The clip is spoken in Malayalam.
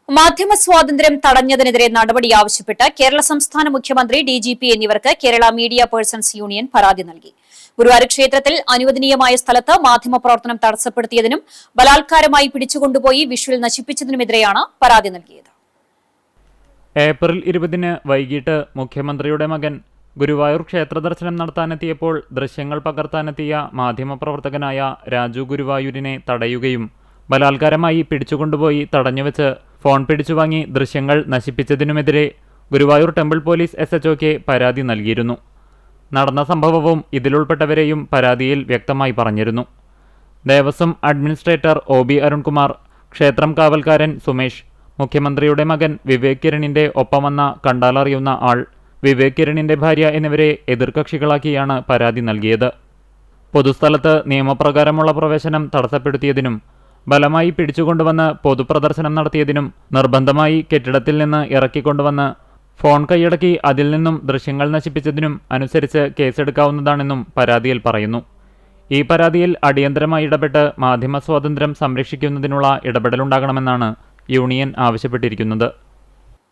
മാധ്യമ സ്വാതന്ത്ര്യം തടഞ്ഞതിനെതിരെ നടപടി ആവശ്യപ്പെട്ട് കേരള സംസ്ഥാന മുഖ്യമന്ത്രി ഡിജിപി എന്നിവർക്ക് കേരള മീഡിയ പേഴ്സൺസ് യൂണിയൻ പരാതി നൽകി. ഗുരുവായൂർ ക്ഷേത്രത്തിൽ അനുവദനീയമായ സ്ഥലത്ത് മാധ്യമപ്രവർത്തനം തടസ്സപ്പെടുത്തിയതിനും ബലാത്കാരമായി പിടിച്ചുകൊണ്ടുപോയി വിഷ്വൽ നശിപ്പിച്ചതിനുമെതിരെയാണ് പരാതി നൽകിയത്. ഏപ്രിൽ 20 വൈകിട്ട് മുഖ്യമന്ത്രിയുടെ മകൻ ഗുരുവായൂർ ക്ഷേത്ര ദർശനം നടത്താനെത്തിയപ്പോൾ ദൃശ്യങ്ങൾ പകർത്താനെത്തിയ മാധ്യമപ്രവർത്തകനായ രാജു ഗുരുവായൂരിനെ തടയുകയും ബലാത്കാരമായി പിടിച്ചുകൊണ്ടുപോയി തടഞ്ഞുവെച്ച് ഫോൺ പിടിച്ചുവാങ്ങി ദൃശ്യങ്ങൾ നശിപ്പിച്ചതിനുമെതിരെ ഗുരുവായൂർ ടെമ്പിൾ പോലീസ് SHOക്ക് പരാതി നൽകിയിരുന്നു. നടന്ന സംഭവവും ഇതിലുൾപ്പെട്ടവരെയും പരാതിയിൽ വ്യക്തമായി പറഞ്ഞിരുന്നു. ദേവസ്വം അഡ്മിനിസ്ട്രേറ്റർ OB അരുൺകുമാർ, ക്ഷേത്രം കാവൽക്കാരൻ സുമേഷ്, മുഖ്യമന്ത്രിയുടെ മകൻ വിവേക് കിരണിന്റെ ഒപ്പം വന്ന കണ്ടാലറിയുന്ന ആൾ, വിവേക് കിരണിന്റെ ഭാര്യ എന്നിവരെ എതിർകക്ഷികളാക്കിയാണ് പരാതി നൽകിയത്. പൊതുസ്ഥലത്ത് നിയമപ്രകാരമുള്ള പ്രവേശനം തടസ്സപ്പെടുത്തിയതിനും ബലമായി പിടിച്ചുകൊണ്ടുവന്ന് പൊതുപ്രദർശനം നടത്തിയതിനും നിർബന്ധമായി കെട്ടിടത്തിൽ നിന്ന് ഇറക്കിക്കൊണ്ടുവന്ന് ഫോൺ കൈയടക്കി അതിൽ നിന്നും ദൃശ്യങ്ങൾ നശിപ്പിച്ചതിനും അനുസരിച്ച് കേസെടുക്കാവുന്നതാണെന്നും പരാതിയിൽ പറയുന്നു. ഈ പരാതിയിൽ അടിയന്തരമായി ഇടപെട്ട് മാധ്യമ സ്വാതന്ത്ര്യം സംരക്ഷിക്കുന്നതിനുള്ള ഇടപെടലുണ്ടാകണമെന്നാണ് യൂണിയൻ ആവശ്യപ്പെട്ടിരിക്കുന്നത്.